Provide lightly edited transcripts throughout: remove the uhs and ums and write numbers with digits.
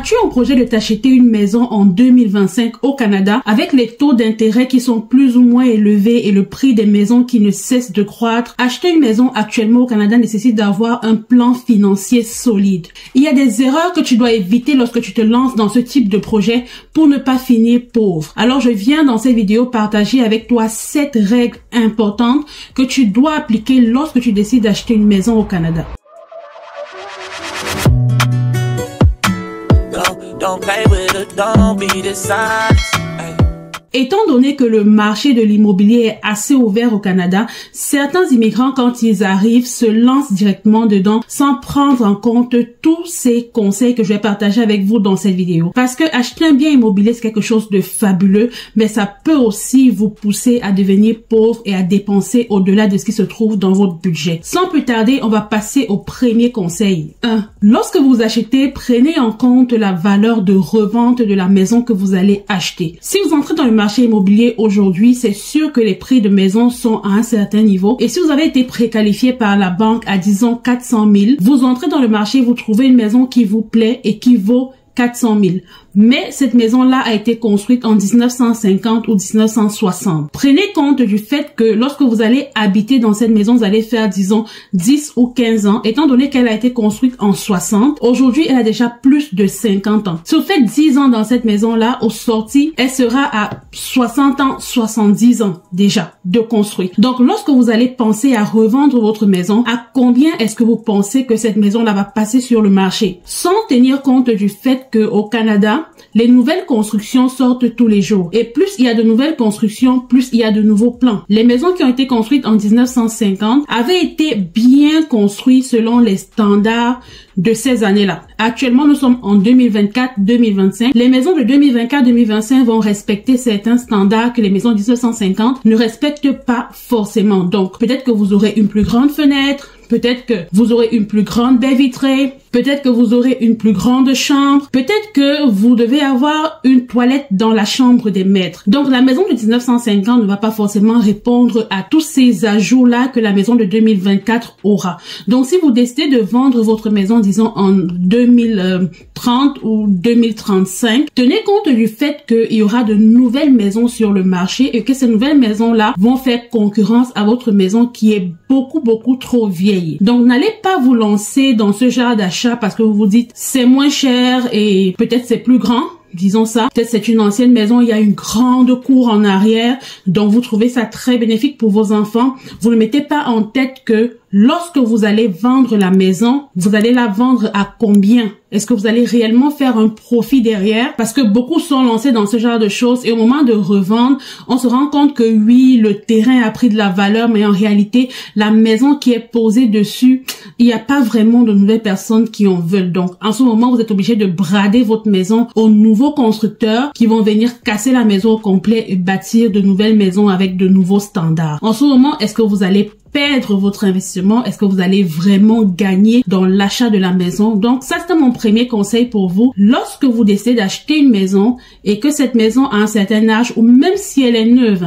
As-tu un projet de t'acheter une maison en 2025 au Canada avec les taux d'intérêt qui sont plus ou moins élevés et le prix des maisons qui ne cesse de croître? Acheter une maison actuellement au Canada nécessite d'avoir un plan financier solide. Il y a des erreurs que tu dois éviter lorsque tu te lances dans ce type de projet pour ne pas finir pauvre. Alors je viens dans cette vidéo partager avec toi 7 règles importantes que tu dois appliquer lorsque tu décides d'acheter une maison au Canada. Don't play with it, don't be dishonest. Étant donné que le marché de l'immobilier est assez ouvert au Canada, certains immigrants, quand ils arrivent, se lancent directement dedans sans prendre en compte tous ces conseils que je vais partager avec vous dans cette vidéo. Parce que acheter un bien immobilier, c'est quelque chose de fabuleux, mais ça peut aussi vous pousser à devenir pauvre et à dépenser au-delà de ce qui se trouve dans votre budget. Sans plus tarder, on va passer au premier conseil. 1. Lorsque vous achetez, prenez en compte la valeur de revente de la maison que vous allez acheter. Si vous entrez dans le marché immobilier aujourd'hui, c'est sûr que les prix de maison sont à un certain niveau. Et si vous avez été préqualifié par la banque à disons 400 000, vous entrez dans le marché, vous trouvez une maison qui vous plaît et qui vaut 400 000. Mais cette maison-là a été construite en 1950 ou 1960. Prenez compte du fait que lorsque vous allez habiter dans cette maison, vous allez faire, disons, 10 ou 15 ans. Étant donné qu'elle a été construite en 60, aujourd'hui, elle a déjà plus de 50 ans. Si vous faites 10 ans dans cette maison-là, au sorti, elle sera à 60 ans, 70 ans déjà de construit. Donc, lorsque vous allez penser à revendre votre maison, à combien est-ce que vous pensez que cette maison-là va passer sur le marché? Sans tenir compte du fait que au Canada, les nouvelles constructions sortent tous les jours. Et plus il y a de nouvelles constructions, plus il y a de nouveaux plans. Les maisons qui ont été construites en 1950 avaient été bien construites selon les standards de ces années-là. Actuellement, nous sommes en 2024-2025. Les maisons de 2024-2025 vont respecter certains standards que les maisons de 1950 ne respectent pas forcément. Donc, peut-être que vous aurez une plus grande fenêtre, peut-être que vous aurez une plus grande baie vitrée, peut-être que vous aurez une plus grande chambre, peut-être que vous devez avoir une toilette dans la chambre des maîtres. Donc la maison de 1950 ne va pas forcément répondre à tous ces ajouts-là que la maison de 2024 aura. Donc si vous décidez de vendre votre maison, disons en 2030 ou 2035, tenez compte du fait qu'il y aura de nouvelles maisons sur le marché et que ces nouvelles maisons-là vont faire concurrence à votre maison qui est beaucoup trop vieille. Donc n'allez pas vous lancer dans ce genre d'achat parce que vous vous dites c'est moins cher et peut-être c'est plus grand. Disons ça. Peut-être c'est une ancienne maison, il y a une grande cour en arrière, donc vous trouvez ça très bénéfique pour vos enfants. Vous ne mettez pas en tête que lorsque vous allez vendre la maison, vous allez la vendre à combien? Est-ce que vous allez réellement faire un profit derrière? Parce que beaucoup sont lancés dans ce genre de choses et au moment de revendre, on se rend compte que oui, le terrain a pris de la valeur, mais en réalité, la maison qui est posée dessus, il n'y a pas vraiment de nouvelles personnes qui en veulent. Donc, en ce moment, vous êtes obligé de brader votre maison aux nouveaux constructeurs qui vont venir casser la maison au complet et bâtir de nouvelles maisons avec de nouveaux standards. En ce moment, est-ce que vous allez perdre votre investissement? Est-ce que vous allez vraiment gagner dans l'achat de la maison? Donc ça, c'est mon premier conseil pour vous. Lorsque vous décidez d'acheter une maison et que cette maison a un certain âge ou même si elle est neuve,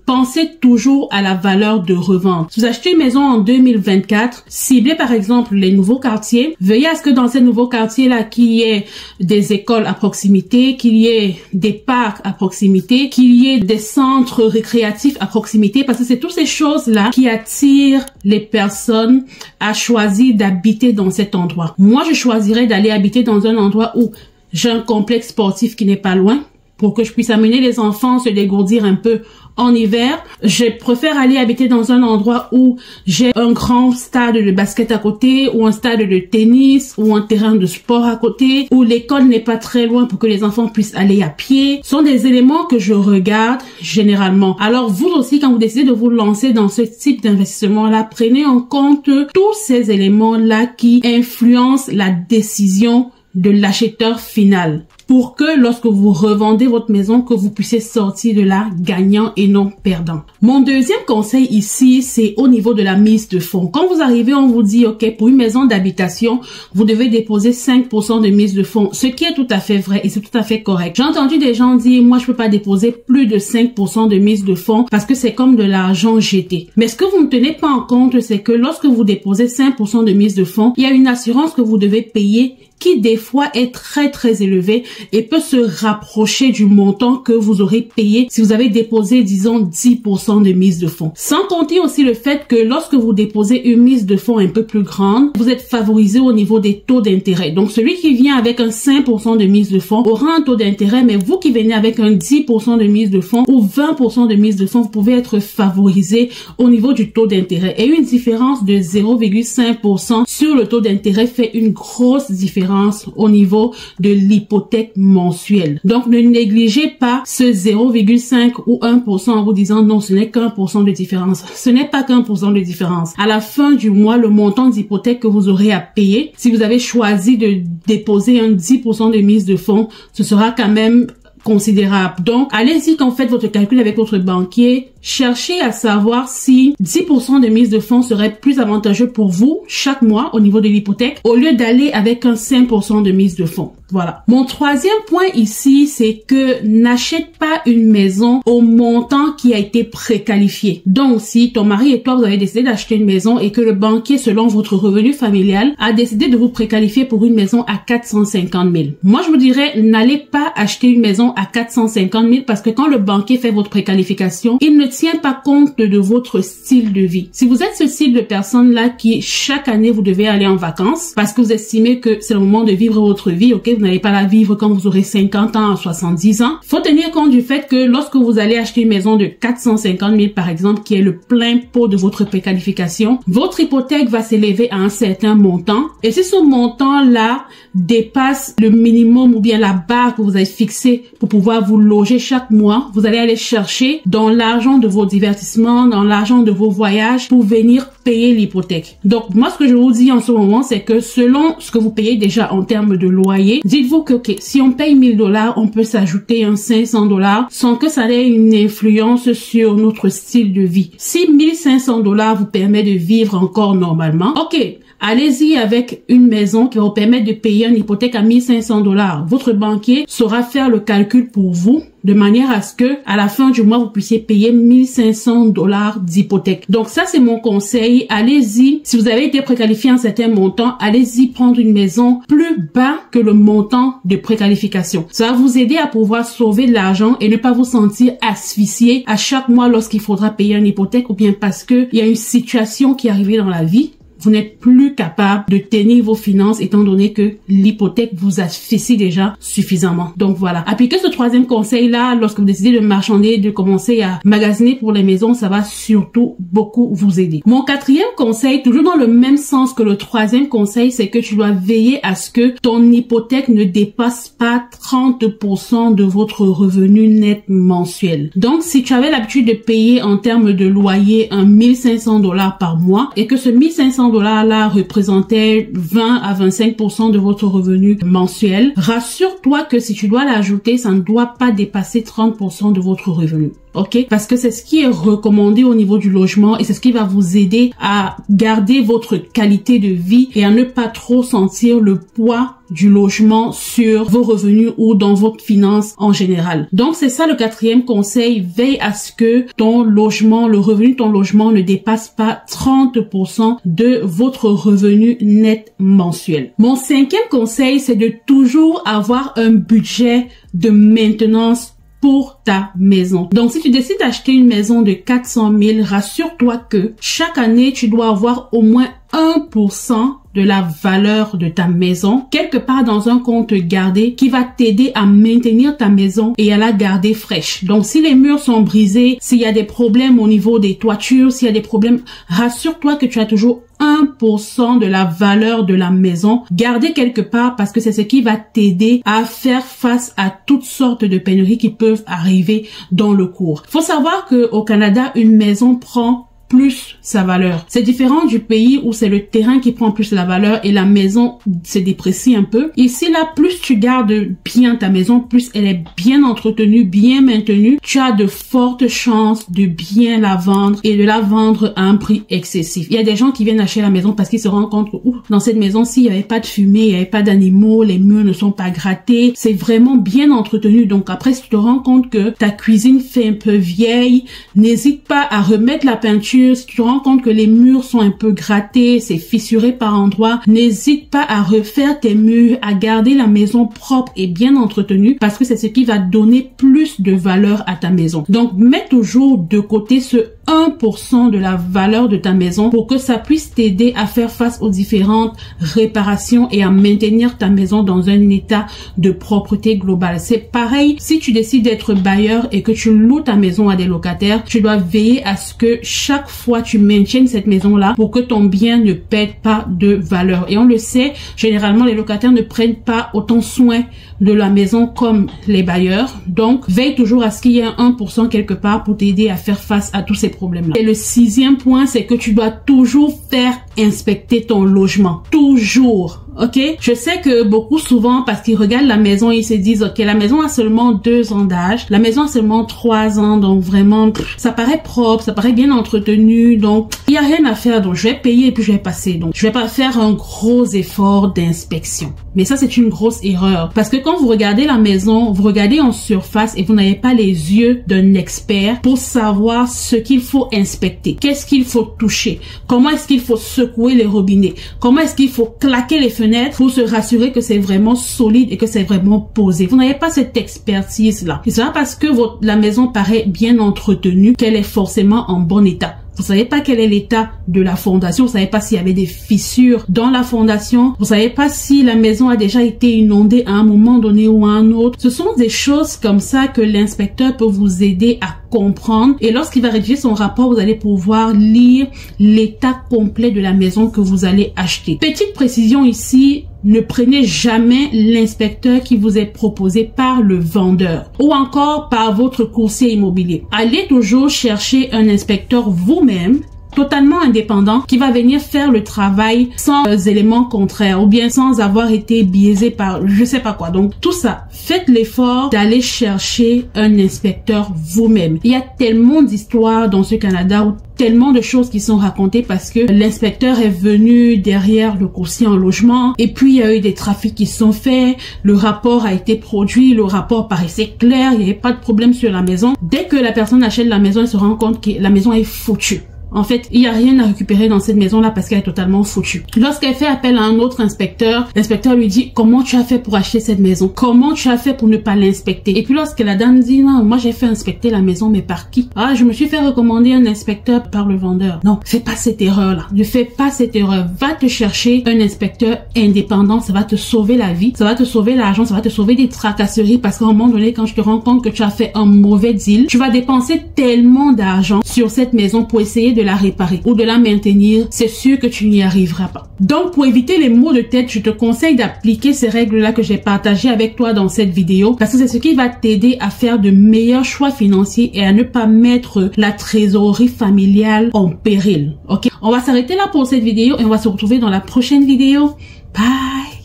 pensez toujours à la valeur de revente. Si vous achetez une maison en 2024, ciblez par exemple les nouveaux quartiers. Veuillez à ce que dans ces nouveaux quartiers-là, qu'il y ait des écoles à proximité, qu'il y ait des parcs à proximité, qu'il y ait des centres récréatifs à proximité, parce que c'est toutes ces choses-là qui attirent les personnes à choisir d'habiter dans cet endroit. Moi, je choisirais d'aller habiter dans un endroit où j'ai un complexe sportif qui n'est pas loin, pour que je puisse amener les enfants se dégourdir un peu en hiver. Je préfère aller habiter dans un endroit où j'ai un grand stade de basket à côté, ou un stade de tennis, ou un terrain de sport à côté, où l'école n'est pas très loin pour que les enfants puissent aller à pied. Ce sont des éléments que je regarde généralement. Alors vous aussi, quand vous décidez de vous lancer dans ce type d'investissement-là, prenez en compte tous ces éléments-là qui influencent la décision de l'acheteur final, pour que lorsque vous revendez votre maison, que vous puissiez sortir de là gagnant et non perdant. Mon deuxième conseil ici, c'est au niveau de la mise de fonds. Quand vous arrivez, on vous dit, ok, pour une maison d'habitation, vous devez déposer 5% de mise de fonds, ce qui est tout à fait vrai et c'est tout à fait correct. J'ai entendu des gens dire, moi je peux pas déposer plus de 5% de mise de fonds parce que c'est comme de l'argent jeté. Mais ce que vous ne tenez pas en compte, c'est que lorsque vous déposez 5% de mise de fonds, il y a une assurance que vous devez payer qui des fois est très élevé et peut se rapprocher du montant que vous aurez payé si vous avez déposé, disons, 10% de mise de fonds. Sans compter aussi le fait que lorsque vous déposez une mise de fonds un peu plus grande, vous êtes favorisé au niveau des taux d'intérêt. Donc, celui qui vient avec un 5% de mise de fonds aura un taux d'intérêt, mais vous qui venez avec un 10% de mise de fonds ou 20% de mise de fonds, vous pouvez être favorisé au niveau du taux d'intérêt. Et une différence de 0,5% sur le taux d'intérêt fait une grosse différence au niveau de l'hypothèque mensuelle. Donc, ne négligez pas ce 0,5 ou 1% en vous disant non, ce n'est qu'1% de différence. Ce n'est pas qu'1% de différence. À la fin du mois, le montant d'hypothèque que vous aurez à payer, si vous avez choisi de déposer un 10% de mise de fonds, ce sera quand même considérable. Donc, allez-y quand faites votre calcul avec votre banquier. Cherchez à savoir si 10% de mise de fonds serait plus avantageux pour vous chaque mois au niveau de l'hypothèque au lieu d'aller avec un 5% de mise de fonds. Voilà. Mon troisième point ici, c'est que n'achète pas une maison au montant qui a été préqualifié. Donc, si ton mari et toi, vous avez décidé d'acheter une maison et que le banquier, selon votre revenu familial, a décidé de vous préqualifier pour une maison à 450 000. Moi, je vous dirais, n'allez pas acheter une maison à 450 000 parce que quand le banquier fait votre préqualification, il ne tient pas compte de votre style de vie. Si vous êtes ce style de personne-là qui, chaque année, vous devez aller en vacances parce que vous estimez que c'est le moment de vivre votre vie, ok, vous n'allez pas la vivre quand vous aurez 50 ans à 70 ans. Faut tenir compte du fait que lorsque vous allez acheter une maison de 450 000, par exemple, qui est le plein pot de votre préqualification, votre hypothèque va s'élever à un certain montant. Et si ce montant-là dépasse le minimum ou bien la barre que vous avez fixée pour pouvoir vous loger chaque mois, vous allez aller chercher dans l'argent de vos divertissements, dans l'argent de vos voyages pour venir payer l'hypothèque. Donc, moi, ce que je vous dis en ce moment, c'est que selon ce que vous payez déjà en termes de loyer, dites-vous que, ok, si on paye 1000 $, on peut s'ajouter un 500 $ sans que ça ait une influence sur notre style de vie. Si 1500 $ vous permet de vivre encore normalement, ok, allez-y avec une maison qui va vous permettre de payer une hypothèque à 1500 $. Votre banquier saura faire le calcul pour vous de manière à ce que, à la fin du mois, vous puissiez payer 1500 $ d'hypothèque. Donc ça, c'est mon conseil. Allez-y. Si vous avez été préqualifié à un certain montant, allez-y prendre une maison plus bas que le montant de préqualification. Ça va vous aider à pouvoir sauver de l'argent et ne pas vous sentir asphyxié à chaque mois lorsqu'il faudra payer une hypothèque ou bien parce que il y a une situation qui est arrivée dans la vie. Vous n'êtes plus capable de tenir vos finances étant donné que l'hypothèque vous asphyxie déjà suffisamment. Donc voilà. Appliquez ce troisième conseil-là lorsque vous décidez de marchander, de commencer à magasiner pour les maisons. Ça va surtout beaucoup vous aider. Mon quatrième conseil, toujours dans le même sens que le troisième conseil, c'est que tu dois veiller à ce que ton hypothèque ne dépasse pas 30% de votre revenu net mensuel. Donc, si tu avais l'habitude de payer en termes de loyer un 1500 $ par mois et que ce 1500 $ là représentait 20 à 25% de votre revenu mensuel, rassure-toi que si tu dois l'ajouter, ça ne doit pas dépasser 30% de votre revenu. Ok? Parce que c'est ce qui est recommandé au niveau du logement et c'est ce qui va vous aider à garder votre qualité de vie et à ne pas trop sentir le poids du logement sur vos revenus ou dans votre finance en général. Donc, c'est ça le quatrième conseil. Veille à ce que ton logement, le revenu de ton logement ne dépasse pas 30% de votre revenu net mensuel. Mon cinquième conseil, c'est de toujours avoir un budget de maintenance pour ta maison. Donc, si tu décides d'acheter une maison de 400 000, rassure-toi que chaque année, tu dois avoir au moins 1% de la valeur de ta maison quelque part dans un compte gardé qui va t'aider à maintenir ta maison et à la garder fraîche. Donc, si les murs sont brisés, s'il y a des problèmes au niveau des toitures, s'il y a des problèmes, rassure-toi que tu as toujours 1% de la valeur de la maison gardée quelque part parce que c'est ce qui va t'aider à faire face à toutes sortes de pénuries qui peuvent arriver dans le cours. Faut savoir que au Canada, une maison prend plus sa valeur. C'est différent du pays où c'est le terrain qui prend plus la valeur et la maison se déprécie un peu. Ici, là, plus tu gardes bien ta maison, plus elle est bien entretenue, bien maintenue, tu as de fortes chances de bien la vendre et de la vendre à un prix excessif. Il y a des gens qui viennent acheter la maison parce qu'ils se rendent compte que dans cette maison, s'il n'y avait pas de fumée, il n'y avait pas d'animaux, les murs ne sont pas grattés, c'est vraiment bien entretenu. Donc après, si tu te rends compte que ta cuisine fait un peu vieille, n'hésite pas à remettre la peinture fissures, si tu te rends compte que les murs sont un peu grattés, c'est fissuré par endroits, n'hésite pas à refaire tes murs, à garder la maison propre et bien entretenue parce que c'est ce qui va donner plus de valeur à ta maison. Donc, mets toujours de côté ce 1% de la valeur de ta maison pour que ça puisse t'aider à faire face aux différentes réparations et à maintenir ta maison dans un état de propreté globale. C'est pareil, si tu décides d'être bailleur et que tu loues ta maison à des locataires, tu dois veiller à ce que chaque fois tu maintiennes cette maison-là pour que ton bien ne perde pas de valeur. Et on le sait, généralement les locataires ne prennent pas autant soin de la maison comme les bailleurs. Donc, veille toujours à ce qu'il y ait un 1% quelque part pour t'aider à faire face à tous ces problèmes-là. Et le 6e point, c'est que tu dois toujours faire inspecter ton logement. Toujours. Ok? Je sais que beaucoup souvent, parce qu'ils regardent la maison, ils se disent, ok, la maison a seulement 2 ans d'âge, la maison a seulement 3 ans, donc vraiment, ça paraît propre, ça paraît bien entretenu, donc il y a rien à faire, donc je vais payer et puis je vais passer. Donc je vais pas faire un gros effort d'inspection. Mais ça, c'est une grosse erreur. Parce que quand vous regardez la maison, vous regardez en surface et vous n'avez pas les yeux d'un expert pour savoir ce qu'il faut inspecter. Qu'est-ce qu'il faut toucher? Comment est-ce qu'il faut secouer les robinets? Comment est-ce qu'il faut claquer les fenêtres pour se rassurer que c'est vraiment solide et que c'est vraiment posé? Vous n'avez pas cette expertise-là. Et c'est pas parce que la maison paraît bien entretenue qu'elle est forcément en bon état. Vous savez pas quel est l'état de la fondation, vous savez pas s'il y avait des fissures dans la fondation, vous savez pas si la maison a déjà été inondée à un moment donné ou à un autre. Ce sont des choses comme ça que l'inspecteur peut vous aider à comprendre et lorsqu'il va rédiger son rapport, vous allez pouvoir lire l'état complet de la maison que vous allez acheter. Petite précision ici, ne prenez jamais l'inspecteur qui vous est proposé par le vendeur ou encore par votre courtier immobilier. Allez toujours chercher un inspecteur vous-même, totalement indépendant, qui va venir faire le travail sans éléments contraires ou bien sans avoir été biaisé par je sais pas quoi. Donc tout ça, faites l'effort d'aller chercher un inspecteur vous-même. Il y a tellement d'histoires dans ce Canada où tellement de choses qui sont racontées parce que l'inspecteur est venu derrière le courtier en logement et puis il y a eu des trafics qui sont faits, le rapport a été produit, le rapport paraissait clair, il n'y avait pas de problème sur la maison. Dès que la personne achète la maison, elle se rend compte que la maison est foutue. En fait, il n'y a rien à récupérer dans cette maison-là parce qu'elle est totalement foutue. Lorsqu'elle fait appel à un autre inspecteur, l'inspecteur lui dit « Comment tu as fait pour acheter cette maison? Comment tu as fait pour ne pas l'inspecter ?» Et puis lorsque la dame dit « Non, moi j'ai fait inspecter la maison, mais par qui? Ah, je me suis fait recommander un inspecteur par le vendeur. » Non, fais pas cette erreur-là. Ne fais pas cette erreur. Va te chercher un inspecteur indépendant. Ça va te sauver la vie. Ça va te sauver l'argent. Ça va te sauver des tracasseries parce qu'à un moment donné, quand tu te rends compte que tu as fait un mauvais deal, tu vas dépenser tellement d'argent sur cette maison pour essayer de la réparer ou de la maintenir, c'est sûr que tu n'y arriveras pas. Donc, pour éviter les maux de tête, je te conseille d'appliquer ces règles-là que j'ai partagées avec toi dans cette vidéo parce que c'est ce qui va t'aider à faire de meilleurs choix financiers et à ne pas mettre la trésorerie familiale en péril. Ok? On va s'arrêter là pour cette vidéo et on va se retrouver dans la prochaine vidéo. Bye!